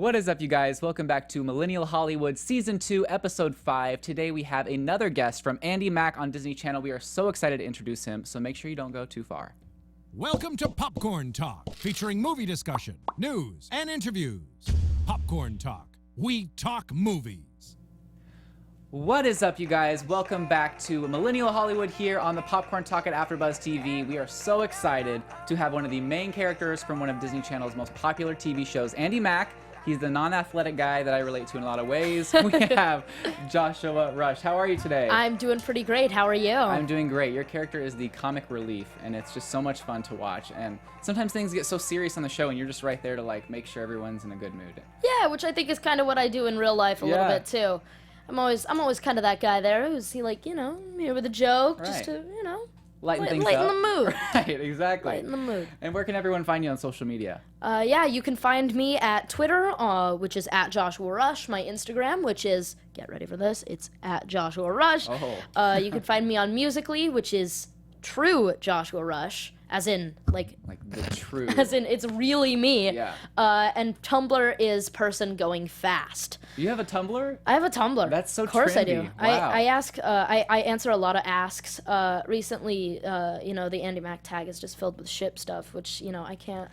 What is up, you guys? Welcome back to Millennial Hollywood Season 2, Episode 5. Today we have another guest from Andi Mack on Disney Channel. We are so excited to introduce him, so make sure you don't go too far. Welcome to Popcorn Talk, featuring movie discussion, news, and interviews. Popcorn Talk. We talk movies. What is up, you guys? Welcome back to Millennial Hollywood here on the Popcorn Talk at AfterBuzz TV. We are so excited to have one of the main characters from one of Disney Channel's most popular TV shows, Andi Mack. He's the non-athletic guy that I relate to in a lot of ways. We have Joshua Rush. How are you today? I'm doing pretty great. How are you? I'm doing great. Your character is the comic relief, and it's just so much fun to watch. And sometimes things get so serious on the show, and you're just right there to like make sure everyone's in a good mood. Yeah, which I think is kind of what I do in real life a little bit too. I'm always kind of that guy there who's here with a joke, just to Lighten things lighten up. the mood. Right, exactly. Lighten the mood. And where can everyone find you on social media? You can find me at Twitter, which is at Joshua Rush. My Instagram, which is, get ready for this, it's at Joshua Rush. Oh. You can find me on Musical.ly, which is True Joshua Rush, as in Like the true. as in it's really me. Yeah. And Tumblr is person going fast. You have a Tumblr? I have a Tumblr. That's so Of course I do. trendy. Wow. I answer a lot of asks. Recently, the Andi Mack tag is just filled with ship stuff, which, I can't.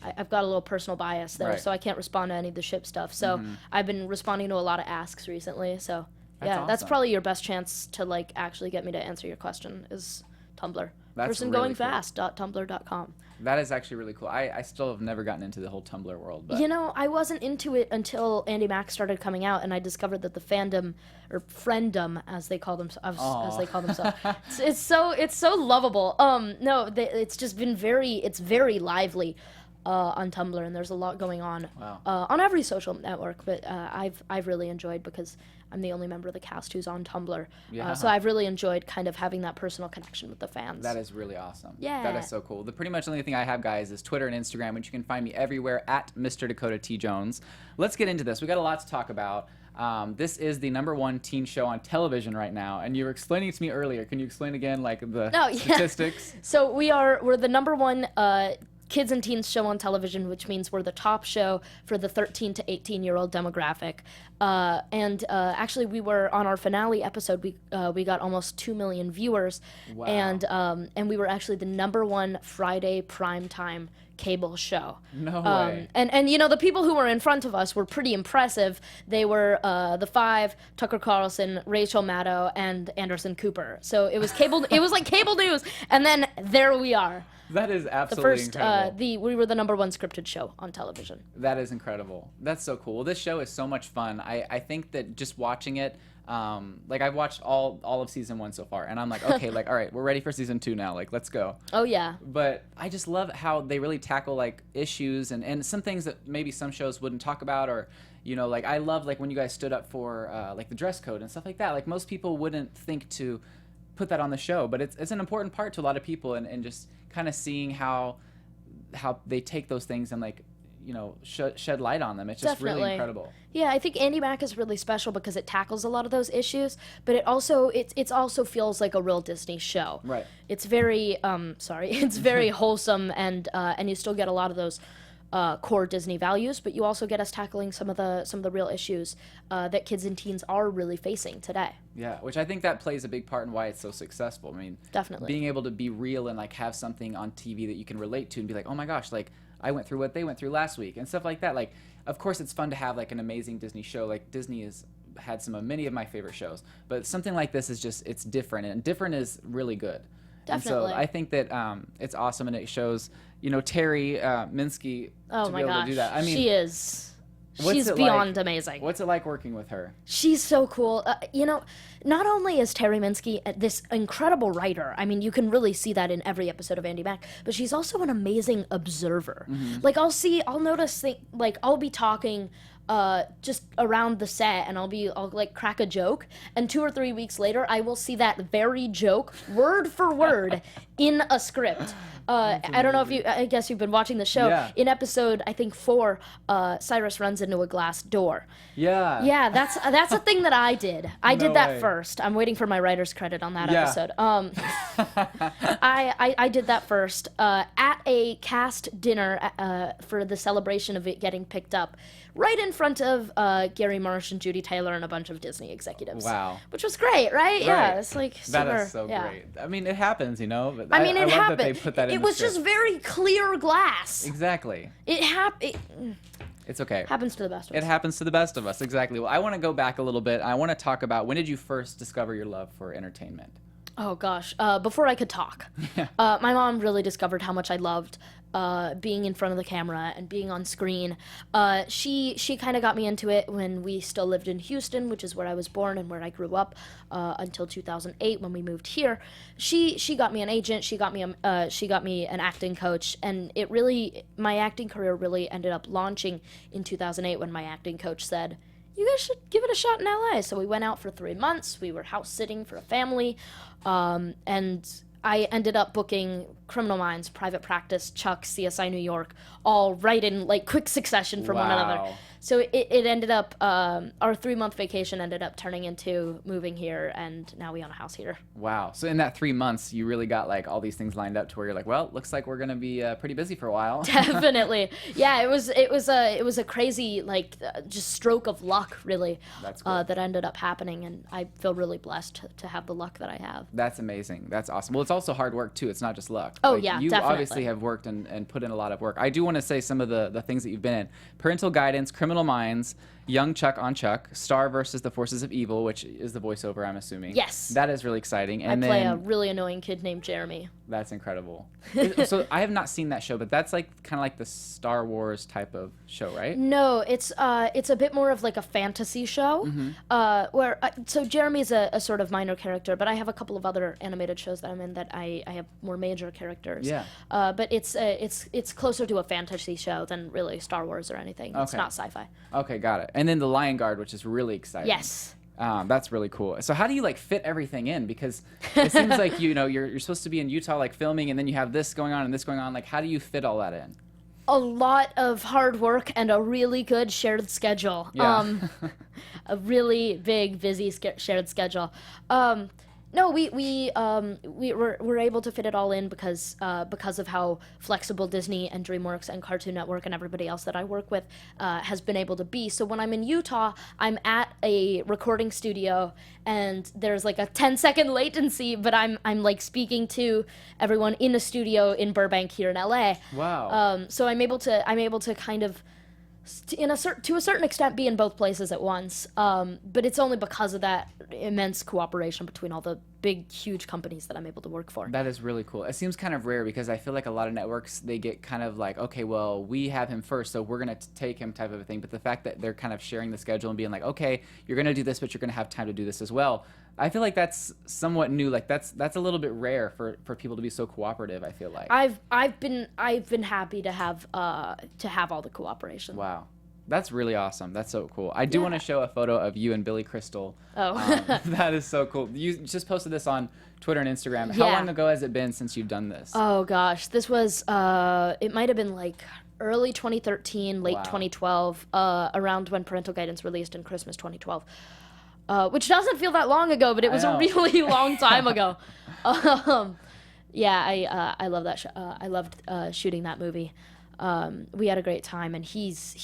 I've got a little personal bias there, Right. so I can't respond to any of the ship stuff. So I've been responding to a lot of asks recently. So That's that's awesome. probably your best chance to actually get me to answer your question is Tumblr. That's really cool. Persongoingfast.tumblr.com. That is actually really cool. I still have never gotten into the whole Tumblr world. But I wasn't into it until Andi Mack started coming out, and I discovered that the fandom, or friendom, as they call themselves, it's so lovable. It's just been very lively on Tumblr, and there's a lot going on on every social network. But I've really enjoyed, because I'm the only member of the cast who's on Tumblr. Yeah. So I've really enjoyed kind of having that personal connection with the fans. That is really awesome. Yeah. That is so cool. The pretty much only thing I have, guys, is Twitter and Instagram, which you can find me everywhere at Mr. Dakota T. Jones. Let's get into this. We got a lot to talk about. This is the #1 teen show on television right now, and you were explaining it to me earlier. Can you explain again, the statistics? So we're the #1 kids and teens show on television, which means we're the top show for the 13 to 18-year-old demographic. Actually, we were on our finale episode. We got almost 2 million viewers. Wow. And we were actually the #1 Friday primetime cable show. No way. And the people who were in front of us were pretty impressive. They were The Five, Tucker Carlson, Rachel Maddow, and Anderson Cooper. So it was cable. It was like cable news. And then there we are. That is absolutely incredible. We were the #1 scripted show on television. That is incredible. That's so cool. This show is so much fun. I think that just watching it, I've watched all of season 1 so far, and I'm like, okay, all right, we're ready for season 2 now. Let's go. Oh yeah. But I just love how they really tackle issues and some things that maybe some shows wouldn't talk about, or I love when you guys stood up for the dress code and stuff like that. Most people wouldn't think to put that on the show, but it's an important part to a lot of people, and just kind of seeing how they take those things and shed light on them. It's just Definitely. really incredible. Yeah, I think Andi Mack is really special because it tackles a lot of those issues, but it also feels like a real Disney show. Right. It's very it's very wholesome, and you still get a lot of those core Disney values, but you also get us tackling some of the real issues that kids and teens are really facing today. Yeah, which I think that plays a big part in why it's so successful. I mean, Definitely. being able to be real and have something on TV that you can relate to and be like, oh my gosh, I went through what they went through last week and stuff like that. Of course, it's fun to have an amazing Disney show. Disney has had many of my favorite shows, but something like this is just, it's different, and different is really good. Definitely. And so I think that it's awesome, and it shows, Terry Minsky to be able to do that. I mean, she is. What's She's it beyond amazing. What's it like working with her? She's so cool. Not only is Terry Minsky this incredible writer, I mean, you can really see that in every episode of Andi Mack, but she's also an amazing observer. Mm-hmm. I'll notice, I'll be talking just around the set, and I'll crack a joke, and 2 or 3 weeks later, I will see that very joke, word for word, in a script. I don't know if I guess you've been watching the show. Yeah. In episode, I think 4, Cyrus runs into a glass door. Yeah. Yeah, that's a thing that I did. I did No that way. first. I'm waiting for my writer's credit on that Yeah. episode. I did that first at a cast dinner for the celebration of it getting picked up, right in front of Gary Marsh and Judy Taylor and a bunch of Disney executives. Wow. Which was great, right? Yeah, it's like super. That is so yeah. great. I mean, it happens, you know. But I mean, it love happened. that they put that in it the was script. just very clear glass. Exactly. It It's okay. happens to the best of us. It happens to the best of us. Exactly. Well, I want to go back a little bit. I want to talk about, when did you first discover your love for entertainment? Oh gosh, before I could talk, my mom really discovered how much I loved being in front of the camera and being on screen. She kind of got me into it when we still lived in Houston, which is where I was born and where I grew up, until 2008 when we moved here. She got me an agent. She got me an acting coach, and my acting career really ended up launching in 2008 when my acting coach said, "You guys should give it a shot in LA." So we went out for 3 months. We were house sitting for a family, and I ended up booking Criminal Minds, Private Practice, Chuck, CSI New York, all right in like quick succession from one another. Wow. So it ended up, our 3-month vacation ended up turning into moving here, and now we own a house here. Wow. So in that 3 months, you really got like all these things lined up to where you're like, well, looks like we're gonna be pretty busy for a while. Definitely, yeah. It was a crazy just stroke of luck, really. That's cool. That ended up happening, and I feel really blessed to have the luck that I have. That's amazing. That's awesome. Well, it's also hard work too. It's not just luck. Oh, Like, yeah, you definitely. obviously have worked and put in a lot of work. I do want to say some of the things that you've been in: Parental Guidance, Criminal Minds, Young Chuck on Chuck, Star versus the Forces of Evil, which is the voiceover, I'm assuming. Yes. That is really exciting. And I play a then really annoying kid named Jeremy. that's incredible. So I have not seen that show, but that's like kind of like the Star Wars type of show, right? No, it's a bit more of like a fantasy show, where so Jeremy's a sort of minor character, but I have a couple of other animated shows that I'm in that I have more major characters. Yeah. But it's closer to a fantasy show than really Star Wars or anything. It's Okay. not sci-fi. Okay, got it. And then the Lion Guard, which is really exciting. Yes. That's really cool. So how do you like fit everything in? Because it seems like you're supposed to be in Utah like filming, and then you have this going on and this going on. Like, how do you fit all that in? A lot of hard work and a really good shared schedule. Yeah. A really big, busy shared schedule. No, we're able to fit it all in because of how flexible Disney and DreamWorks and Cartoon Network and everybody else that I work with has been able to be. So when I'm in Utah, I'm at a recording studio and there's like a 10-second latency, but I'm like speaking to everyone in a studio in Burbank here in LA. Wow. So I'm able to kind of to a certain extent be in both places at once, but it's only because of that immense cooperation between all the big huge companies that I'm able to work for. That is really cool. It seems kind of rare because I feel like a lot of networks, they get kind of like, okay, well, we have him first, so we're going to take him type of a thing. But the fact that they're kind of sharing the schedule and being like, okay, you're going to do this, but you're going to have time to do this as well. I feel like that's somewhat new. Like that's a little bit rare for people to be so cooperative, I feel like. I've been happy to have all the cooperation. Wow. That's really awesome. That's so cool. I do want to show a photo of you and Billy Crystal. Oh. That is so cool. You just posted this on Twitter and Instagram. How Yeah. long ago has it been since you've done this? Oh gosh, this was it might have been like early 2013, late Wow. 2012, around when Parental Guidance released in Christmas 2012. Which doesn't feel that long ago, but it was a know. really long time ago. Yeah, I love that show. I loved shooting that movie. We had a great time, and he's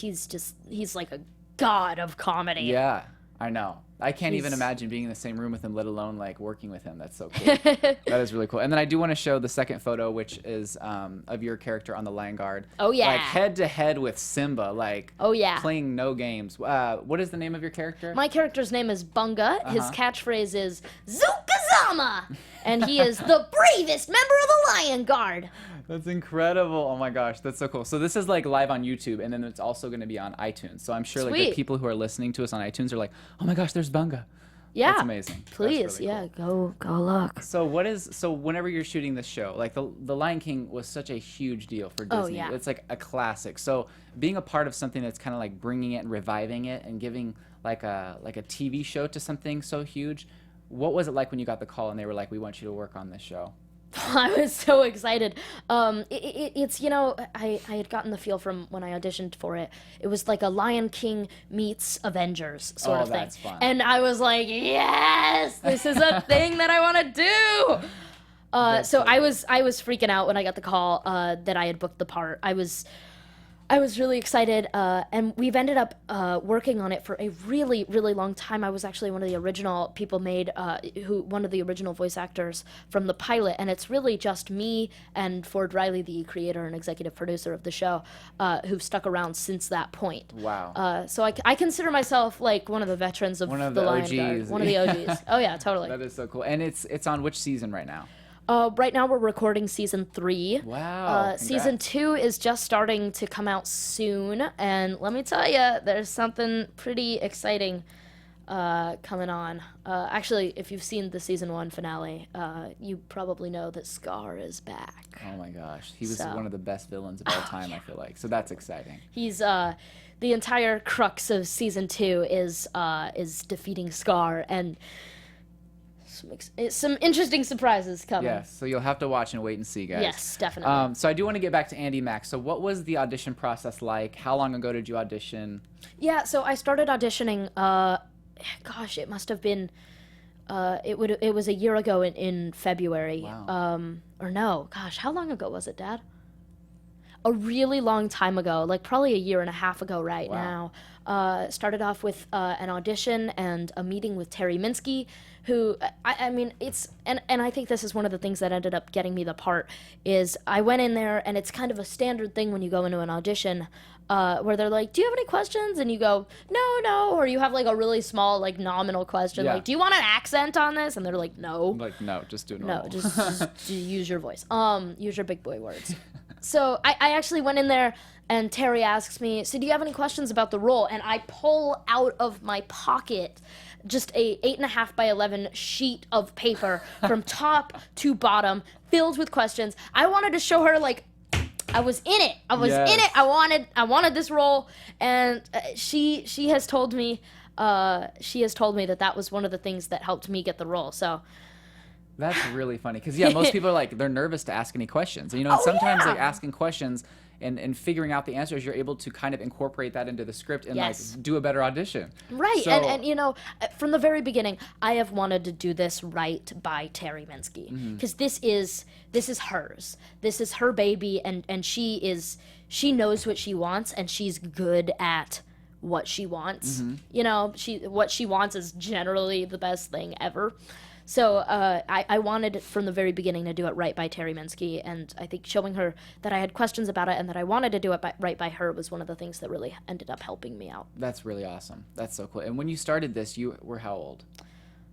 like a god of comedy. Yeah, I know. I can't even He's- imagine being in the same room with him, let alone like working with him. That's so cool. That is really cool. And then I do want to show the second photo, which is of your character on the Lion Guard. Oh, yeah. Like head to head with Simba, like Oh, yeah. playing no games. What is the name of your character? My character's name is Bunga. His Uh-huh. catchphrase is Zukazama, and he is the bravest member of the Lion Guard. That's incredible. Oh my gosh, that's so cool. So this is like live on YouTube, and then it's also going to be on iTunes. So I'm sure like the Sweet. people who are listening to us on iTunes are like, oh my gosh, there's Bunga. Yeah, That's amazing. That's Please, really yeah, cool. go look. So whenever you're shooting this show, like the Lion King was such a huge deal for Disney. Oh, yeah. It's like a classic. So being a part of something that's kind of like bringing it and reviving it and giving like a TV show to something so huge, what was it like when you got the call and they were like, we want you to work on this show? I was so excited. It's, you know, I had gotten the feel from when I auditioned for it. It was like a Lion King meets Avengers sort of thing. That's fun. And I was like, yes, this is a thing that I want to do. So I was freaking out when I got the call that I had booked the part. I was really excited, and we've ended up working on it for a really, really long time. I was actually one of the original people one of the original voice actors from the pilot, and it's really just me and Ford Riley, the creator and executive producer of the show, who've stuck around since that point. Wow. So I consider myself like one of the veterans of One of the the Lion OGs. Guard. One of the OGs. Oh yeah, totally. That is so cool. And it's on which season right now? Right now we're recording season 3. Wow. Season 2 is just starting to come out soon, and let me tell you, there's something pretty exciting coming on. Actually, if you've seen the season 1 finale, you probably know that Scar is back. Oh my gosh. He was one of the best villains of all time, I feel like. So that's exciting. He's the entire crux of season 2 is defeating Scar, and some interesting surprises coming. Yes, so you'll have to watch and wait and see, guys. Yes, definitely. So I do want to get back to Andi Mack. So what was the audition process like? How long ago did you audition? Yeah, so I started auditioning, gosh, it must have been, it was a year ago in February. Wow. Or no, gosh, how long ago was it, Dad? A really long time ago, like probably a year and a half ago right Wow. now. Started off with an audition and a meeting with Terry Minsky, who, I mean, and I think this is one of the things that ended up getting me the part, is I went in there, and it's kind of a standard thing when you go into an audition, where they're like, do you have any questions? And you go, no, or you have like a really small, like nominal question, Yeah. like, do you want an accent on this? And they're like, no. Like, no, just do normal. No, just use your voice. Use your big boy words. So I actually went in there, and Terry asks me, so do you have any questions about the role? And I pull out of my pocket just a 8.5 by 11 sheet of paper from top to bottom, filled with questions. I wanted to show her, like, I was in it. I was in it. I wanted this role, and she has told me that was one of the things that helped me get the role. So. That's really funny because most people are like they're nervous to ask any questions. And, and sometimes like asking questions and figuring out the answers, you're able to kind of incorporate that into the script and like do a better audition. Right, So, and from the very beginning, I have wanted to do this right by Terry Minsky because this is hers. This is her baby, and she knows what she wants, and she's good at what she wants. What she wants is generally the best thing ever. So I wanted from the very beginning to do it right by Terry Minsky, and I think showing her that I had questions about it and that I wanted to do it right by her was one of the things that really ended up helping me out. That's really awesome. That's so cool. And when you started this, you were how old?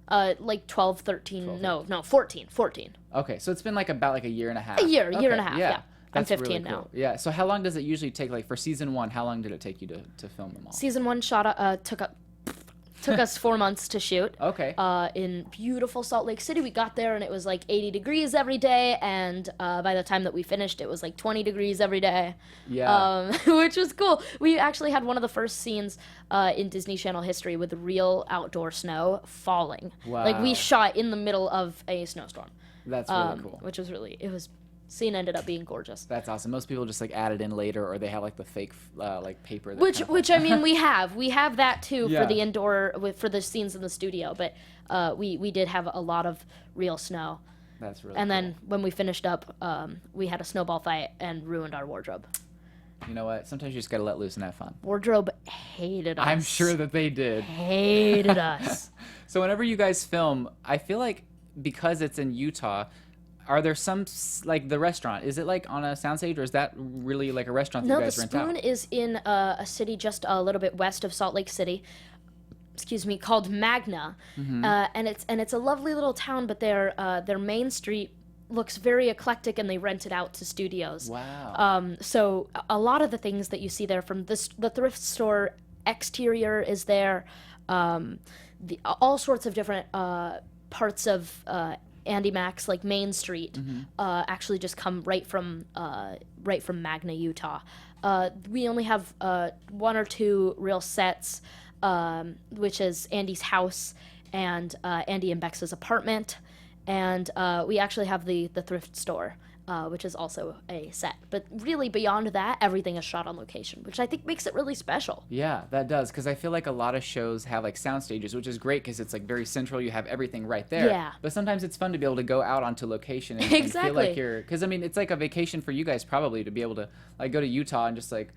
Like 12, 13, 14. Okay, so it's been like about like a year and a half. A year and a half, yeah. I'm That's 15 really now. cool. Yeah, so how long does it usually take, like for season 1, how long did it take you to film them all? Season 1 took us 4 months to shoot. Okay. In beautiful Salt Lake City. We got there and it was like 80 degrees every day, and by the time that we finished, it was like 20 degrees every day. Yeah. Which was cool. We actually had one of the first scenes in Disney Channel history with real outdoor snow falling. Wow. Like we shot in the middle of a snowstorm. That's really cool. Which was scene ended up being gorgeous. That's awesome. Most people just like add it in later, or they have like the fake like paper. That Which I mean, we have that too Yeah. for the indoor for the scenes in the studio, but we did have a lot of real snow. That's really. And cool. then when we finished up, we had a snowball fight and ruined our wardrobe. You know what? Sometimes you just gotta let loose and have fun. Wardrobe hated us. I'm sure that they did. Hated us. So whenever you guys film, I feel like because it's in Utah, are there some like the restaurant? Is it like on a soundstage, or is that really like a restaurant that No, you the guys rent out? Spoon is in a city just a little bit west of Salt Lake City. Excuse me, called Magna, and it's a lovely little town. But their main street looks very eclectic, and they rent it out to studios. Wow. So a lot of the things that you see there, from the thrift store exterior is there, all sorts of different parts of Andi Mack's like Main Street actually just come right from Magna, Utah. We only have 1 or 2 real sets, which is Andy's house and Andy and Bex's apartment. and we actually have the thrift store, which is also a set. But really, beyond that, everything is shot on location, which I think makes it really special. Yeah, that does, because I feel like a lot of shows have like sound stages, which is great because it's like very central. You have everything right there. Yeah. But sometimes it's fun to be able to go out onto location and, Exactly. and feel like you're, because I mean, it's like a vacation for you guys probably to be able to like go to Utah and just like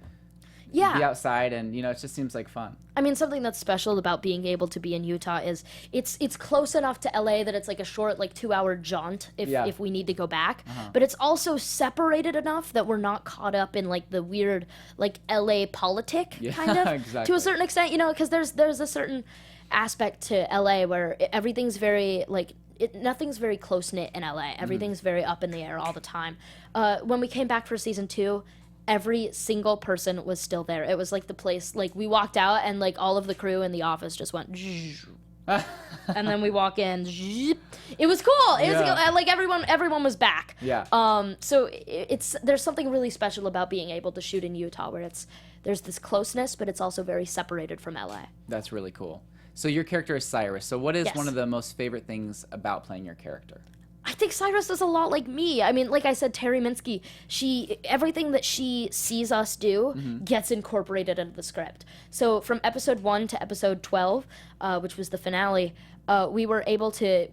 be outside, and you know, it just seems like fun. I mean, something that's special about being able to be in Utah is it's close enough to LA that it's like a short, like 2-hour jaunt if we need to go back. But it's also separated enough that we're not caught up in like the weird like LA politic kind of exactly. to a certain extent, you know, because there's a certain aspect to LA where everything's very like nothing's very close knit in LA. Everything's very up in the air all the time. When we came back for season 2. Every single person was still there. It was like the place, like we walked out and like all of the crew in the office just went, and then we walk in. It was cool. It was like everyone was back. Yeah. So there's something really special about being able to shoot in Utah where there's this closeness, but it's also very separated from LA. That's really cool. So your character is Cyrus. So what is Yes. one of the most favorite things about playing your character? I think Cyrus is a lot like me. I mean, like I said, Terry Minsky, everything that she sees us do gets incorporated into the script. So from episode 1 to episode 12, which was the finale, we were able to,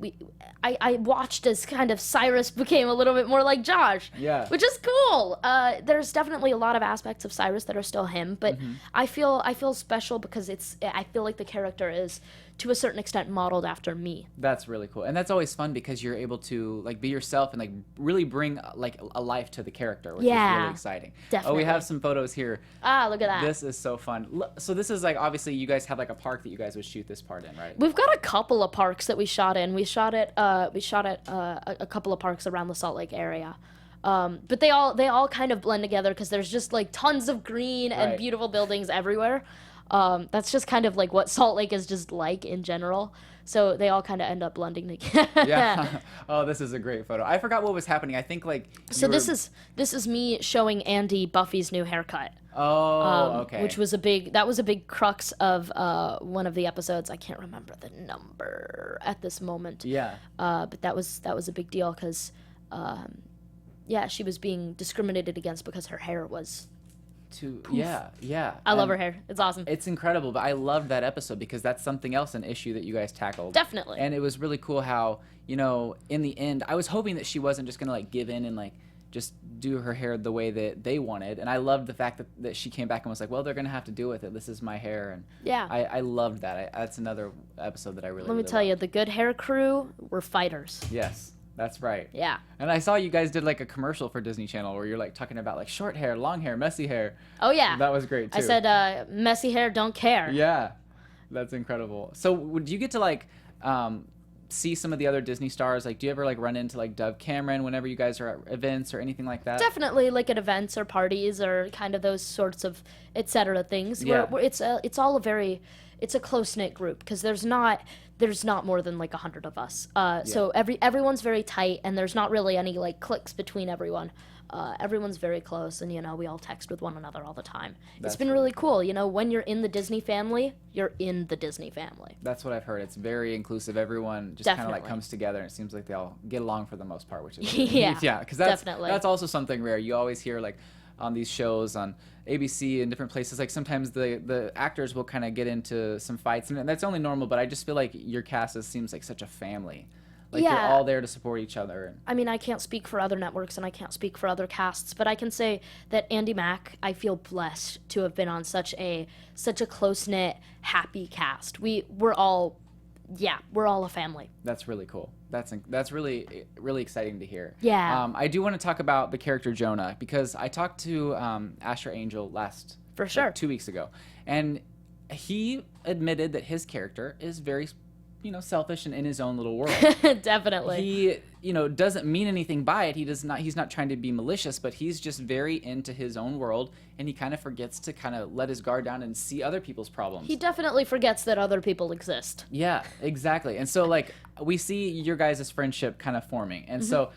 I watched as kind of Cyrus became a little bit more like Josh. Yeah. Which is cool. There's definitely a lot of aspects of Cyrus that are still him, but I feel special because I feel like the character is, to a certain extent, modeled after me. That's really cool, and that's always fun because you're able to like be yourself and like really bring like a life to the character, which is really exciting. Definitely. Oh, we have some photos here. Ah, look at that. This is so fun. So this is like obviously you guys have like a park that you guys would shoot this part in, right? We've got a couple of parks that we shot in. We shot at a couple of parks around the Salt Lake area. But they all kind of blend together because there's just like tons of green and Right. beautiful buildings everywhere. That's just kind of like what Salt Lake is just like in general. So they all kind of end up blending together. Yeah. Oh, this is a great photo. I forgot what was happening. I think like. So this is me showing Andi Buffy's new haircut. Oh, okay. Which was a big crux of one of the episodes. I can't remember the number at this moment. Yeah. But that was a big deal because, she was being discriminated against because her hair was. Yeah. I love her hair. It's awesome. It's incredible, but I loved that episode because that's something else, an issue that you guys tackled. Definitely. And it was really cool how, you know, in the end, I was hoping that she wasn't just going to like give in and like just do her hair the way that they wanted. And I loved the fact that she came back and was like, well, they're going to have to deal with it. This is my hair. And Yeah. I loved that. That's another episode that I really Let me tell you, the good hair crew were fighters. Yes. That's right. Yeah. And I saw you guys did like a commercial for Disney Channel where you're like talking about like short hair, long hair, messy hair. Oh yeah. That was great too. I said, messy hair, don't care. Yeah, that's incredible. So would you get to like see some of the other Disney stars? Like, do you ever like run into like Dove Cameron whenever you guys are at events or anything like that? Definitely, like at events or parties or kind of those sorts of etc. things. Yeah. It's a close knit group because there's not more than like 100 of us. So everyone's very tight and there's not really any like cliques between everyone. Everyone's very close and, you know, we all text with one another all the time. It's been really cool. You know, when you're in the Disney family, you're in the Disney family. That's what I've heard. It's very inclusive. Everyone just kind of like Definitely. comes together and it seems like they all get along for the most part, which is Yeah, yeah, because that's definitely. that's also something rare. You always hear like on these shows on ABC and different places, like sometimes the actors will kind of get into some fights, and that's only normal, but I just feel like your cast seems like such a family. Like you're Yeah. all there to support each other. I mean, I can't speak for other networks and I can't speak for other casts, but I can say that Andi Mack, I feel blessed to have been on such a close-knit, happy cast. We're all a family. That's really cool. That's really really exciting to hear. Yeah. I do want to talk about the character Jonah because I talked to Asher Angel For sure. 2 weeks ago, and he admitted that his character is very, you know, selfish and in his own little world. Definitely. He, you know, doesn't mean anything by it. He's not trying to be malicious, but he's just very into his own world, and he kind of forgets to kind of let his guard down and see other people's problems. He definitely forgets that other people exist. Yeah, exactly. And so like we see your guys' friendship kind of forming. And so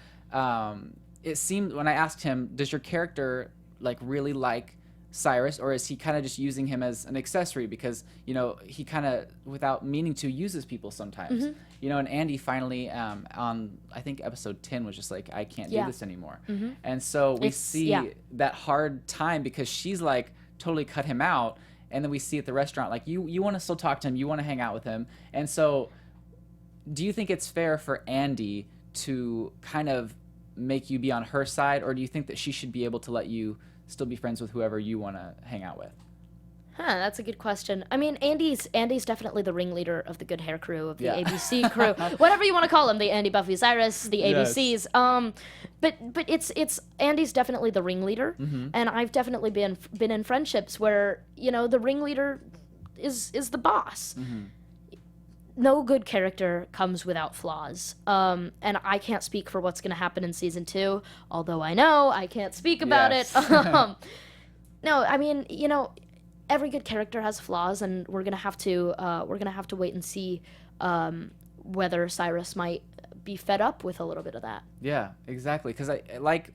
it seemed when I asked him, does your character like really like Cyrus, or is he kind of just using him as an accessory because, you know, he kind of, without meaning to, uses people sometimes. Mm-hmm. You know, and Andi finally, on, I think episode 10 was just like, I can't do this anymore. Mm-hmm. And so we see that hard time because she's like totally cut him out. And then we see at the restaurant, like, you want to still talk to him, you want to hang out with him. And so do you think it's fair for Andi to kind of make you be on her side, or do you think that she should be able to let you still be friends with whoever you want to hang out with? That's a good question. I mean, Andy's definitely the ringleader of the good hair crew, of the ABC crew, whatever you want to call them, the Andi, Buffy, Cyrus, the ABCs. But it's Andy's definitely the ringleader, and I've definitely been in friendships where, you know, the ringleader is the boss. No good character comes without flaws. And I can't speak for what's going to happen in season 2, although I know I can't speak about it. No, I mean, you know, every good character has flaws, and we're gonna have to wait and see whether Cyrus might be fed up with a little bit of that. Yeah, exactly. Because I like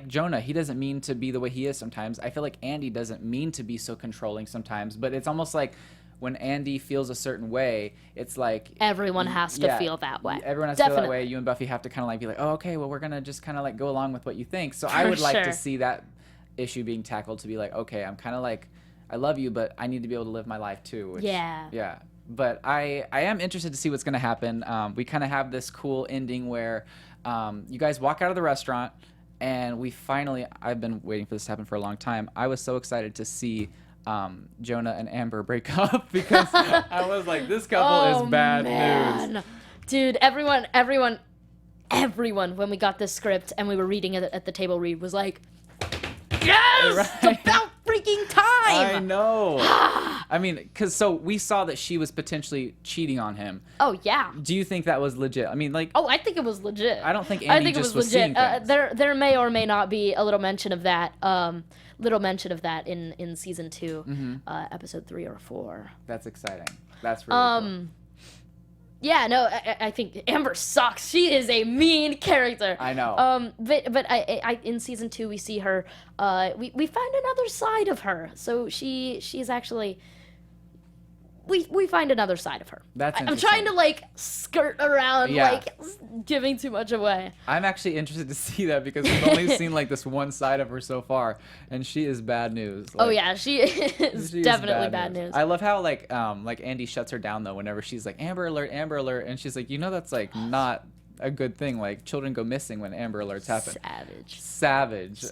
Jonah, he doesn't mean to be the way he is sometimes. I feel like Andi doesn't mean to be so controlling sometimes, but it's almost like when Andi feels a certain way, it's like everyone has to feel that way. Everyone has to feel that way. You and Buffy have to kind of like be like, oh, okay, well, we're gonna just kind of like go along with what you think. So I would like to see that issue being tackled, to be like, okay, I'm kind of like, I love you, but I need to be able to live my life too. Which, yeah. But I am interested to see what's gonna happen. We kind of have this cool ending where you guys walk out of the restaurant, and we finally, I've been waiting for this to happen for a long time. I was so excited to see Jonah and Amber break up because I was like, this couple is bad news. Dude, everyone, when we got this script and we were reading it at the table read, was like, yes! It's about freaking time! I know. I mean, because so we saw that she was potentially cheating on him. Oh, yeah. Do you think that was legit? I mean, like... Oh, I think it was legit. I don't think Andi just was seeing things. There may or may not be a little mention of that. In season 2, episode 3 or 4. That's exciting. That's really cool. Yeah, no, I think Amber sucks. She is a mean character. I know. But I in season 2 we see her. We find another side of her. So she's actually. We find another side of her. That's interesting. I'm trying to like skirt around like giving too much away. I'm actually interested to see that because we've only seen like this one side of her so far, and she is bad news. Like, oh yeah, she is definitely bad news. I love how like Andi shuts her down though whenever she's like Amber Alert, and she's like, you know, that's like not a good thing. Like children go missing when Amber Alerts happen. Savage.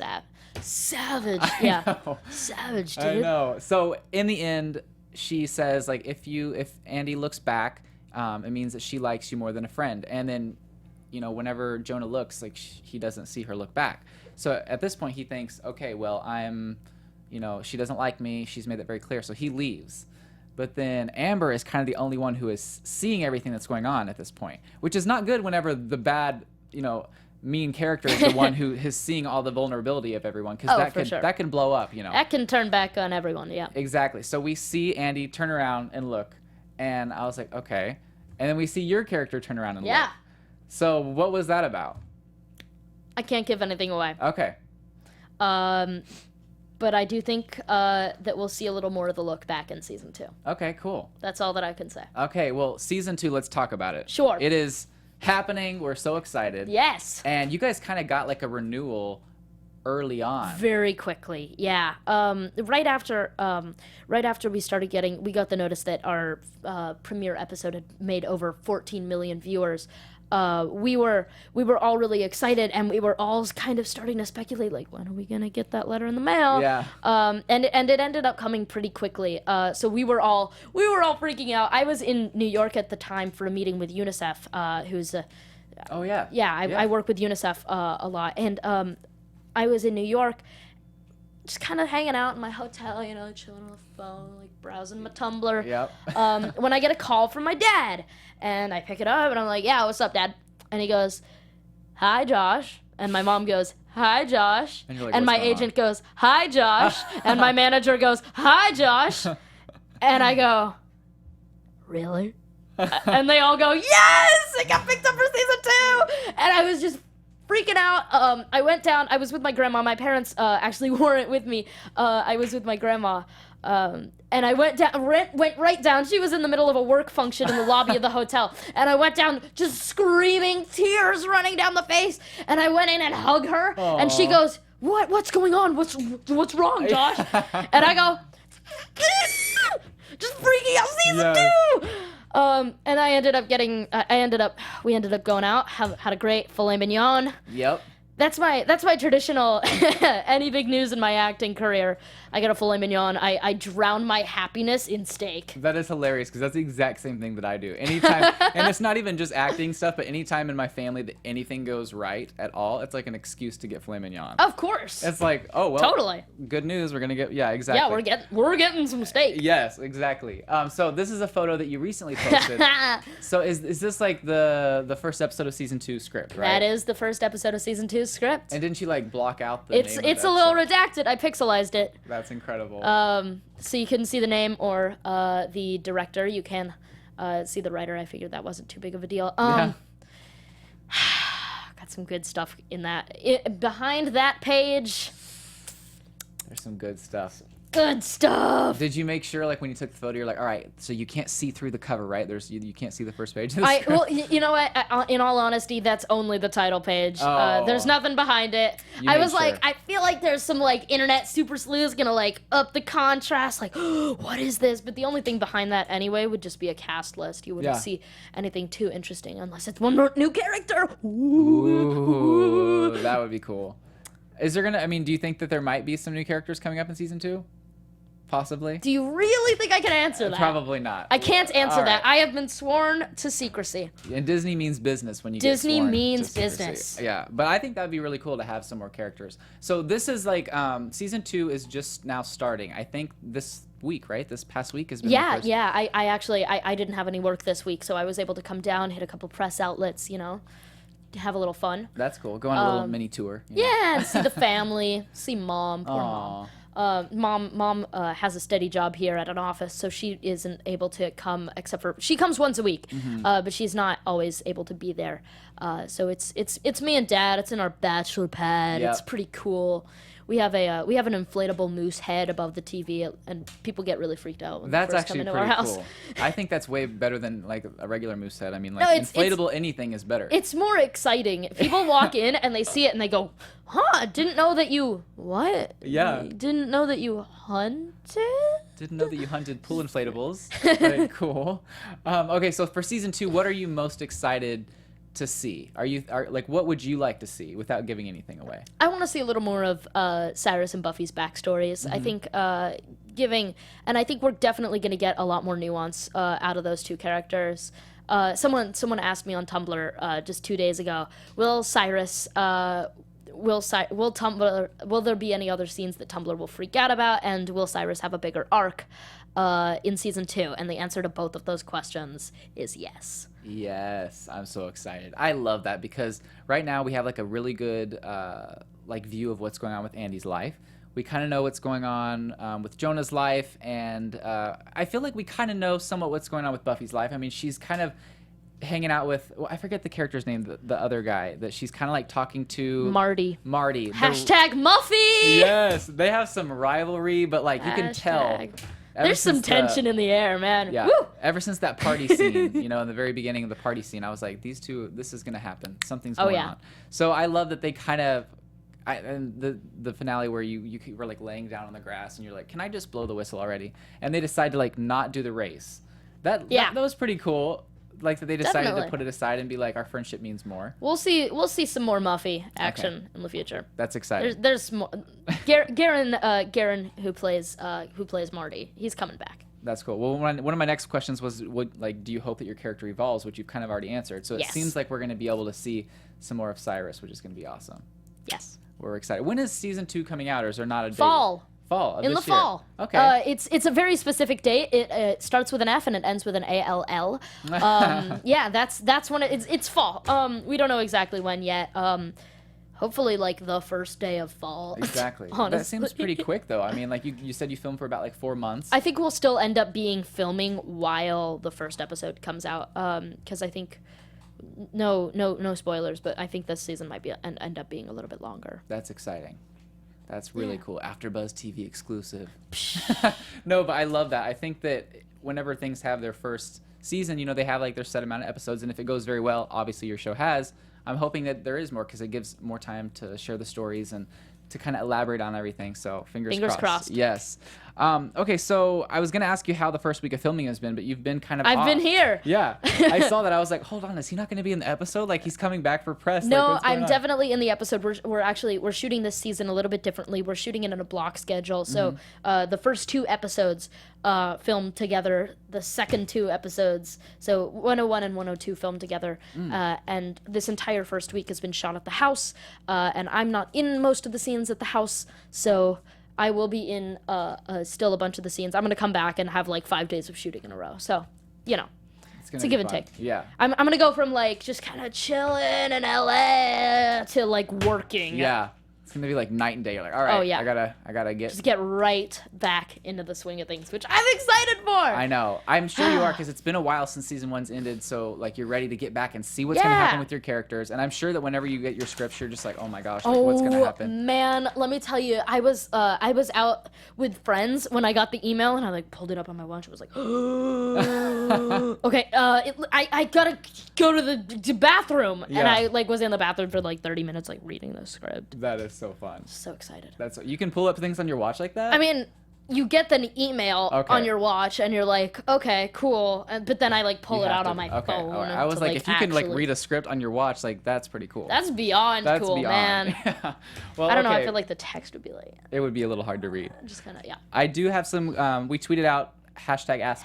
Yeah. Know. Savage, dude. I know. So in the end, she says like if Andi looks back, it means that she likes you more than a friend. And then, you know, whenever Jonah looks, like he doesn't see her look back. So at this point he thinks, okay, well, she doesn't like me. She's made that very clear. So he leaves. But then Amber is kind of the only one who is seeing everything that's going on at this point, which is not good whenever the bad, mean character is the one who is seeing all the vulnerability of everyone, because that can blow up, That can turn back on everyone, yeah. Exactly. So we see Andi turn around and look, and I was like, okay. And then we see your character turn around and look. So what was that about? I can't give anything away. Okay. But I do think that we'll see a little more of the look back in season 2. Okay, cool. That's all that I can say. Okay, well, season 2, let's talk about it. Sure. It is happening. We're so excited. Yes. And you guys kind of got like a renewal early on. Very quickly, yeah. Right after we got the notice that our premiere episode had made over 14 million viewers. We were all really excited, and we were all kind of starting to speculate, like, when are we gonna get that letter in the mail? Yeah. And it ended up coming pretty quickly. So we were all freaking out. I was in New York at the time for a meeting with UNICEF, who's a. Oh yeah. Yeah, I work with UNICEF a lot, and I was in New York, just kind of hanging out in my hotel, chilling on the phone, like browsing my Tumblr. Yep. When I get a call from my dad, and I pick it up, and I'm like, yeah, what's up, Dad? And he goes, hi, Josh. And my mom goes, hi, Josh. And you're like, and my agent goes, hi, Josh. And my manager goes, hi, Josh. And I go, really? And they all go, yes, it got picked up for season 2. And I was just freaking out. I went down. I was with my grandma. My parents actually weren't with me. I was with my grandma. And I went right down. She was in the middle of a work function in the lobby of the hotel. And I went down just screaming, tears running down the face. And I went in and hugged her. Aww. And she goes, what's going on? What's wrong, Josh? And I go, just freaking out season 2. And we ended up going out, had a great filet mignon. Yep. That's my traditional, any big news in my acting career, I get a filet mignon. I drown my happiness in steak. That is hilarious because that's the exact same thing that I do. Anytime, and it's not even just acting stuff, but anytime in my family that anything goes right at all, it's like an excuse to get filet mignon. Of course. It's like, oh, well. Totally. Good news, we're going to get, yeah, exactly. Yeah, we're getting some steak. Yes, exactly. So this is a photo that you recently posted. So is this like the first episode of season 2 script, right? That is the first episode of season 2 script. And didn't you like block out the name of It's the a little episode? redacted. I pixelized it. That's incredible. So you couldn't see the name or the director. You can see the writer. I figured that wasn't too big of a deal. Yeah. Got some good stuff in that. Behind that page, There's some good stuff. good stuff. Did you make sure, like, when you took the photo, you're like, all right, so you can't see through the cover, right? You can't see the first page of the script. Well, you know what? In all honesty, that's only the title page. Oh. There's nothing behind it. You I made was like, sure. I feel like there's some like internet super sleuths gonna like up the contrast. Like, what is this? But the only thing behind that anyway would just be a cast list. You wouldn't Yeah. see anything too interesting unless it's one more new character. Ooh, that would be cool. Is there do you think that there might be some new characters coming up in season 2? Possibly? Do you really think I can answer that? Probably not. I can't answer All that. right. I have been sworn to secrecy. And Disney means business when you Disney get sworn means to secrecy. business. Yeah, but I think that'd be really cool to have some more characters. So this is like season 2 is just now starting. I think this week, right? This past week has been the first. I actually didn't have any work this week, so I was able to come down, hit a couple press outlets, have a little fun. That's cool. Go on a little mini tour. you know? Yeah, and see the family, see mom, poor mom. Mom has a steady job here at an office, so she isn't able to come except for she comes once a week, but she's not always able to be there. So it's me and Dad. It's in our bachelor pad. Yep. It's pretty cool. We have an inflatable moose head above the TV, and people get really freaked out when That's they first come actually into our pretty house. cool. I think that's way better than like a regular moose head. I mean, No, like it's inflatable anything is better. It's more exciting. People walk in and they see it and they go, "Huh? Didn't know that you what? Yeah. Didn't know that you hunted." Didn't know that you hunted pool inflatables. Very cool. Okay, so for season 2, what are you most excited to see? What would you like to see without giving anything away? I want to see a little more of Cyrus and Buffy's backstories. I think and I think we're definitely going to get a lot more nuance out of those two characters. Someone asked me on Tumblr just 2 days ago, will there be any other scenes that Tumblr will freak out about, and will Cyrus have a bigger arc in season 2? And the answer to both of those questions is yes. Yes, I'm so excited. I love that because right now we have like a really good view of what's going on with Andy's life. We kind of know what's going on with Jonah's life, and I feel like we kind of know somewhat what's going on with Buffy's life. I mean, she's kind of hanging out with, I forget the character's name, the other guy that she's kind of like talking to. Marty. #Muffy! Yes, they have some rivalry, but like you can tell. There's some tension in the air, man. Yeah. Woo! Ever since that party scene, in the very beginning of the party scene, I was like, these two, this is gonna happen. Something's going on. So I love that they kind of, and the finale where you were like laying down on the grass and you're like, can I just blow the whistle already? And they decide to like not do the race. That was pretty cool. Like that they decided Definitely. to put it aside and be like, our friendship means more. We'll see some more Muffy action in the future. That's exciting. There's more. Garen, who plays Marty, he's coming back. That's cool. Well, one of my next questions was, do you hope that your character evolves, which you've kind of already answered. So it Yes. seems like we're going to be able to see some more of Cyrus, which is going to be awesome. Yes. We're excited. When is season 2 coming out, or is there not a date? Fall. Of In this the year? fall. Okay. It's a very specific date. It starts with an F and it ends with an ALL. Yeah, that's when it's fall. We don't know exactly when yet. Hopefully, like the first day of fall. Exactly. Honestly. That seems pretty quick, though. I mean, like you said, you filmed for about like 4 months. I think we'll still end up being filming while the first episode comes out. Because I think no spoilers, but I think this season might be end up being a little bit longer. That's exciting. That's really cool. AfterBuzz TV exclusive. No, but I love that. I think that whenever things have their first season, you know, they have like their set amount of episodes, and if it goes very well, obviously your show has. I'm hoping that there is more because it gives more time to share the stories and to kind of elaborate on everything. So fingers crossed. Yes. Okay, so I was going to ask you how the first week of filming has been, but you've been kind of I've been here. Yeah. I saw that. I was like, hold on, is he not going to be in the episode? Like, he's coming back for press. No, like, what's going I'm on? definitely in the episode. We're shooting this season a little bit differently. We're shooting it in a block schedule. So the first 2 episodes filmed together. The second 2 episodes, so 101 and 102 filmed together. And this entire first week has been shot at the house. And I'm not in most of the scenes at the house, so I will be in still a bunch of the scenes. I'm going to come back and have like 5 days of shooting in a row. So, you know, it's a give and take. Yeah. I'm going to go from like just kind of chilling in LA to like working. Yeah. It's going to be like night and day. You're like, all right, Oh, yeah. I gotta get... Just get right back into the swing of things, which I'm excited for. I know. I'm sure you are, because it's been a while since season 1's ended, so like you're ready to get back and see what's going to happen with your characters. And I'm sure that whenever you get your scripts, you're just like, oh my gosh, like, what's going to happen? Man, let me tell you, I was out with friends when I got the email, and I like pulled it up on my watch. I was like, okay, I gotta go to the bathroom, and I like was in the bathroom for like 30 minutes, like reading the script. That is so fun. So excited. You can pull up things on your watch like that? I mean, you get the email on your watch, and you're like, okay, cool. But then I like pull it out on my phone. Right. I was like, if you can like read a script on your watch, like that's pretty cool. That's beyond cool, man. Yeah. Well, I don't know. I feel like the text would be like. It would be a little hard to read. Just kind of I do have some. We tweeted out #AskCyrus.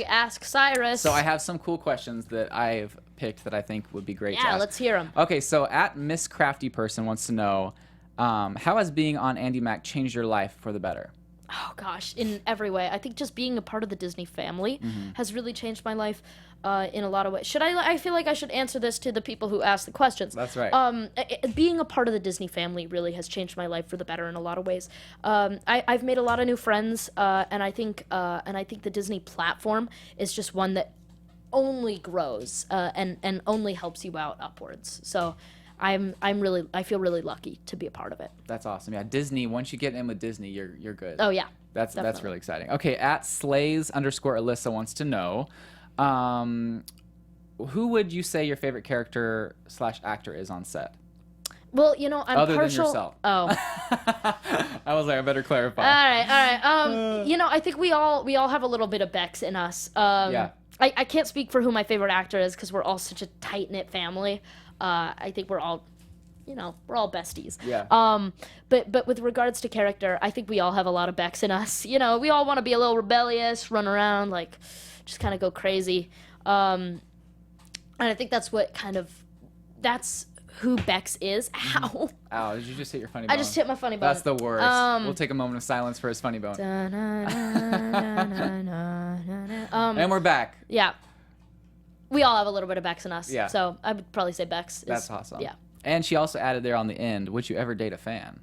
#AskCyrus. So I have some cool questions that I've picked that I think would be great. to ask. Let's hear them. Okay, so @Miss Crafty Person wants to know, how has being on Andi Mack changed your life for the better? Oh gosh, in every way. I think just being a part of the Disney family has really changed my life in a lot of ways. I feel like I should answer this to the people who ask the questions. That's right. Being a part of the Disney family really has changed my life for the better in a lot of ways. I've made a lot of new friends, and I think the Disney platform is just one that only grows and only helps you out upwards. So I feel really lucky to be a part of it. That's awesome. Yeah, Disney. Once you get in with Disney, you're good. Oh yeah. That's really exciting. Okay, @Slays_Alyssa wants to know, who would you say your favorite character / actor is on set? Well, you know, I'm Other partial. than yourself. Oh. I was like, I better clarify. All right. You know, I think we all have a little bit of Bex in us. Yeah. I can't speak for who my favorite actor is because we're all such a tight knit family. I think we're all besties. Yeah. But with regards to character, I think we all have a lot of Bex in us. You know, we all want to be a little rebellious, run around, like, just kind of go crazy. And I think that's who Bex is. Ow. Ow, did you just hit your funny bone? I just hit my funny bone. That's the worst. We'll take a moment of silence for his funny bone. And we're back. Yeah. We all have a little bit of Bex in us. Yeah. So I would probably say Bex. That's awesome. Yeah. And she also added there on the end, would you ever date a fan?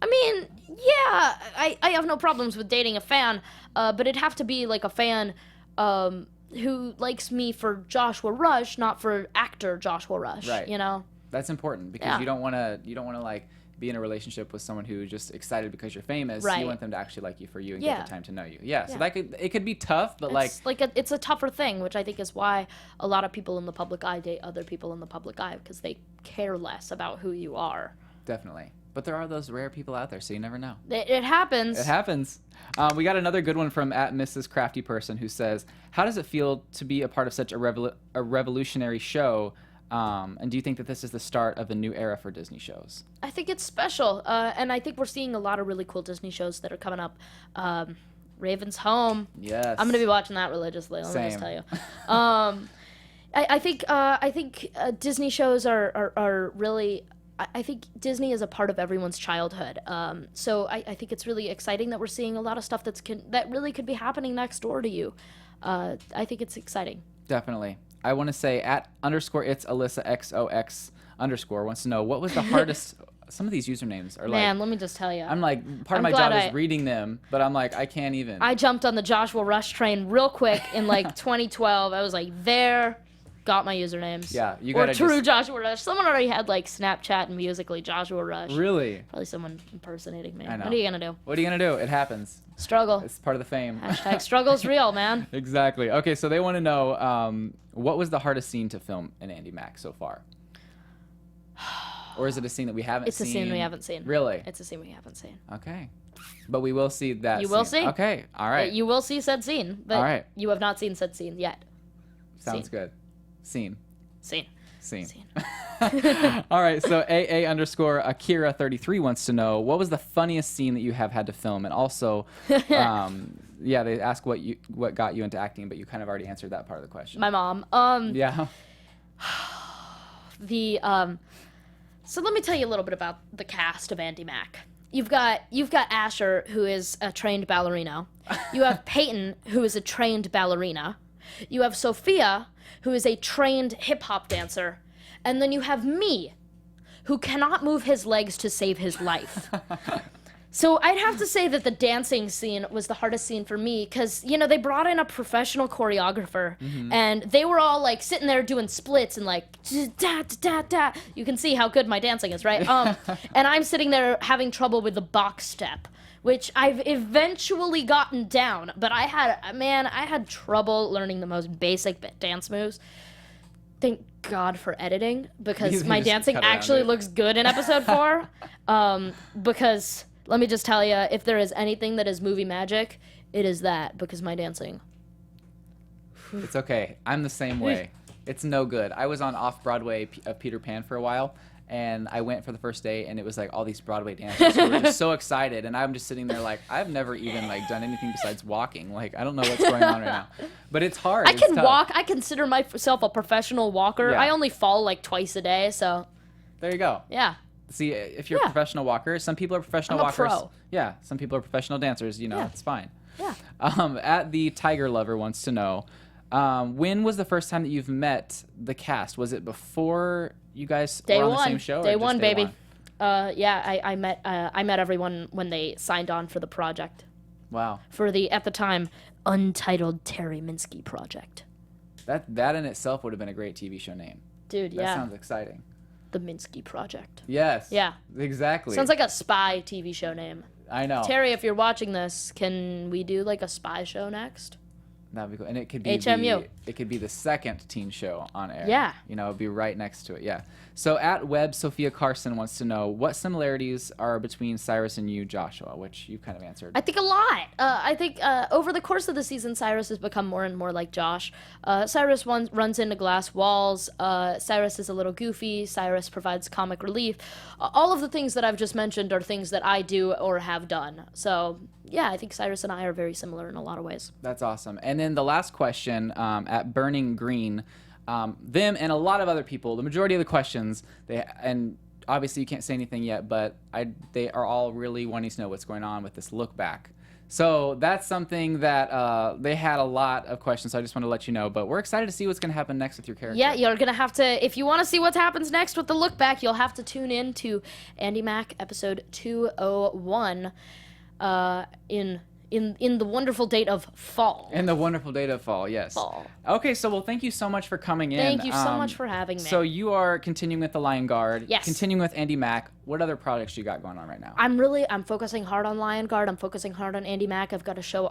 I mean, yeah, I have no problems with dating a fan, but it'd have to be like a fan who likes me for Joshua Rush, not for actor Joshua Rush. Right. You know? That's important because you don't want to like be in a relationship with someone who's just excited because you're famous. Right. You want them to actually like you for you and get the time to know you. Yeah. So it could be tough, but it's a tougher thing, which I think is why a lot of people in the public eye date other people in the public eye because they care less about who you are. Definitely. But there are those rare people out there, so you never know. It happens. It happens. We got another good one from @Mrs. Crafty Person who says, how does it feel to be a part of such a revolutionary show? And do you think that this is the start of a new era for Disney shows? I think it's special. And I think we're seeing a lot of really cool Disney shows that are coming up. Raven's Home. Yes. I'm going to be watching that religiously, let me just tell you. I think Disney shows are really... I think Disney is a part of everyone's childhood. So I think it's really exciting that we're seeing a lot of stuff that really could be happening next door to you. I think it's exciting. Definitely. I want to say @it's Alyssa XOX_ wants to know, what was the hardest... Some of these usernames are Man, let me just tell you. I'm like, part of my job is reading them, but I'm like, I can't even. I jumped on the Joshua Rush train real quick in like 2012. I was like, there got my usernames. Yeah, you Or gotta True just... Joshua Rush. Someone already had like Snapchat and Musically Joshua Rush. Really? Probably someone impersonating me. I know. What are you gonna do? What are you gonna do? It happens. Struggle. It's part of the fame. Hashtag struggle's real, man. Exactly. Okay, so they want to know what was the hardest scene to film in Andi Mack so far? Or is it a scene that we haven't It's seen? a scene we haven't seen. Really? It's a scene we haven't seen. Okay. But we will see that You will scene. see. Okay, all right. You will see said scene, but All right. you have not seen said scene yet. Sounds Scene. good. Scene. Scene. Scene. Scene. All right, so AA_Akira33 wants to know, what was the funniest scene that you have had to film? And also, yeah, they ask what got you into acting, but you kind of already answered that part of the question. My mom. Yeah. So let me tell you a little bit about the cast of Andi Mack. You've got Asher, who is a trained ballerina. You have Peyton, who is a trained ballerina. You have Sophia, who is a trained hip-hop dancer. And then you have me, who cannot move his legs to save his life. So I'd have to say that the dancing scene was the hardest scene for me because, you know, they brought in a professional choreographer and they were all like sitting there doing splits and like da da da da. You can see how good my dancing is, right? And I'm sitting there having trouble with the box step, which I've eventually gotten down, but I had trouble learning the most basic dance moves. Thank God for editing because You my just dancing cut around actually it. looks good in episode 4. Because let me just tell you, if there is anything that is movie magic, it is that, because my dancing. It's okay. I'm the same way. It's no good. I was on Off-Broadway of Peter Pan for a while, and I went for the first day, and it was like all these Broadway dancers who were just so excited, and I'm just sitting there like, I've never even like done anything besides walking. Like, I don't know what's going on right now. But it's hard. I It's can tough. walk. I consider myself a professional walker. Yeah. I only fall like twice a day, so There you go. yeah. See, if you're Yeah. a professional walker, some people are professional I'm a walkers. pro. Yeah, some people are professional dancers. You know, Yeah. it's fine. Yeah. At the Tiger Lover wants to know, when was the first time that you've met the cast? Was it before you guys Day were on one. the same show? or Day just one, day baby. one? Yeah, I met everyone when they signed on for the project. Wow, For the, at the time, untitled Terry Minsky project. that in itself would have been a great TV show name. Dude, That yeah. sounds exciting. The Minsky project. Yes. Yeah. Exactly. Sounds like a spy TV show name. I know. Terry, if you're watching this, can we do like a spy show next? That'd be cool. And it could be HMU. it could be the second teen show on air. Yeah. You know, it'd be right next to it. Yeah. So at Web, Sophia Carson wants to know what similarities are between Cyrus and you, Joshua, which you kind of answered. I think a lot. I think over the course of the season, Cyrus has become more and more like Josh. Cyrus runs into glass walls. Cyrus is a little goofy. Cyrus provides comic relief. All of the things that I've just mentioned are things that I do or have done. So, yeah, I think Cyrus and I are very similar in a lot of ways. That's awesome. And then the last question at Burning Green, them and a lot of other people, the majority of the questions, and obviously you can't say anything yet, but they are all really wanting to know what's going on with this look back. So that's something that they had a lot of questions, so I just want to let you know. But we're excited to see what's going to happen next with your character. Yeah, you're going to have to, if you want to see what happens next with the look back, you'll have to tune in to Andi Mack episode 201 in the wonderful date of fall. In the wonderful date of fall, yes. Fall. Okay, so well, thank you so much for coming in. Thank you so much for having me. So you are continuing with the Lion Guard. Yes. Continuing with Andi Mack. What other projects you got going on right now? I'm focusing hard on Lion Guard. I'm focusing hard on Andi Mack. I've got a show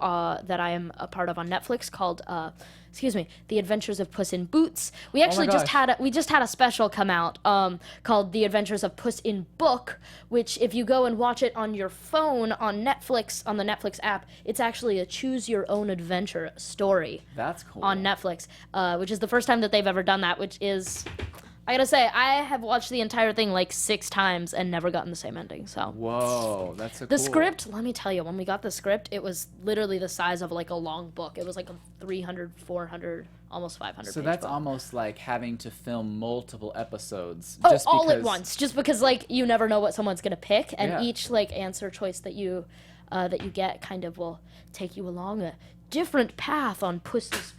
that I am a part of on Netflix called The Adventures of Puss in Boots. We actually just gosh. had a special come out called The Adventures of Puss in Book, which if you go and watch it on your phone on Netflix, on the Netflix app, it's actually a choose your own adventure story That's cool. on Netflix, which is the first time that they've ever done that, which is, I gotta say, I have watched the entire thing like 6 times and never gotten the same ending, so. Whoa, that's so The cool. script, let me tell you, when we got the script, it was literally the size of like a long book. It was like a 300, 400, almost 500 So page that's book. almost like having to film multiple episodes. Oh, just all at because- once, just because like you never know what someone's gonna pick, and Yeah. each like answer choice that you get kind of will take you along a different path on Puss's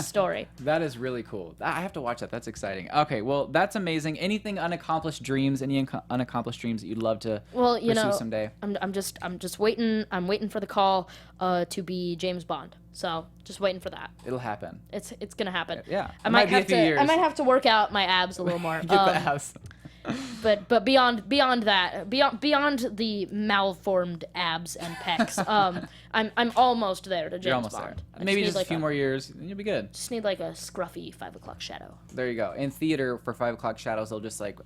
story. That is really cool. I have to watch that. That's exciting. Okay, well, that's amazing. Anything unaccomplished dreams? Any unaccomplished dreams that you'd love to Well, you pursue know, someday? I'm just waiting. I'm waiting for the call to be James Bond. So just waiting for that. It'll happen. It's gonna happen. Yeah. I It might be a have few to. years. I might have to work out my abs a little more. Get the abs. But beyond that, beyond the malformed abs and pecs, I'm almost there to James You're almost Bond. there. Maybe just a few more years, and you'll be good. Just need like a scruffy 5 o'clock shadow. There you go. In theater, for 5 o'clock shadows, they'll just like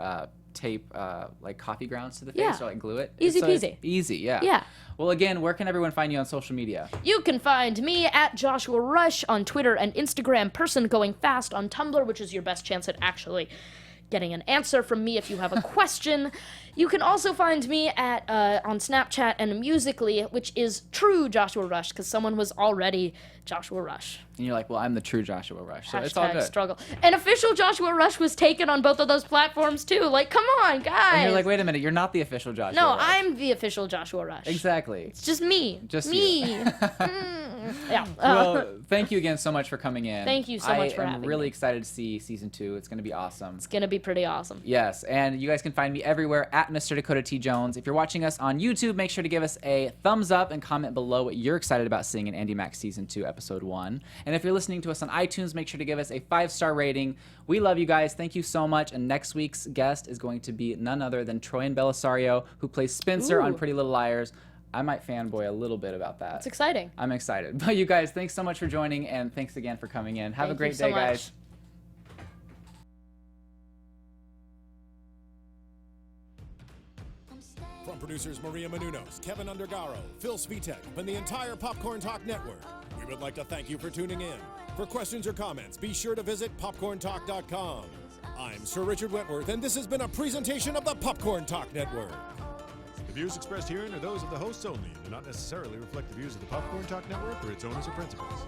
tape like coffee grounds to the face Yeah. or like glue it. Easy So it's peasy. Easy, yeah. Yeah. Well, again, where can everyone find you on social media? You can find me at Joshua Rush on Twitter and Instagram, Person Going Fast on Tumblr, which is your best chance at actually getting an answer from me if you have a question. You can also find me at on Snapchat and Musical.ly, which is true Joshua Rush, because someone was already Joshua Rush. And you're like, well, I'm the true Joshua Rush. So it's all Hashtag good. struggle. And official Joshua Rush was taken on both of those platforms too. Like, come on, guys. And you're like, wait a minute, you're not the official Joshua no, Rush. I'm the official Joshua Rush. Exactly. It's just me. Just me. Yeah. Well, thank you again so much for coming in. Thank you so much for I am having really me. excited to see season 2. It's going to be awesome. It's gonna be pretty awesome. Yes, and you guys can find me everywhere at Mr. Dakota T. Jones. If you're watching us on YouTube, make sure to give us a thumbs up and comment below what you're excited about seeing in Andi Mack Season 2, Episode 1. And if you're listening to us on iTunes, make sure to give us a 5-star rating. We love you guys. Thank you so much. And next week's guest is going to be none other than Troyan Bellisario, who plays Spencer on Ooh. Pretty Little Liars. I might fanboy a little bit about that. It's exciting. I'm excited. But you guys, thanks so much for joining, and thanks again for coming in. Have a great day, guys. From producers Maria Menounos, Kevin Undergaro, Phil Svitek, and the entire Popcorn Talk Network, we would like to thank you for tuning in. For questions or comments, be sure to visit popcorntalk.com. I'm Sir Richard Wentworth, and this has been a presentation of the Popcorn Talk Network. The views expressed herein are those of the hosts only and do not necessarily reflect the views of the Popcorn Talk Network or its owners or principals.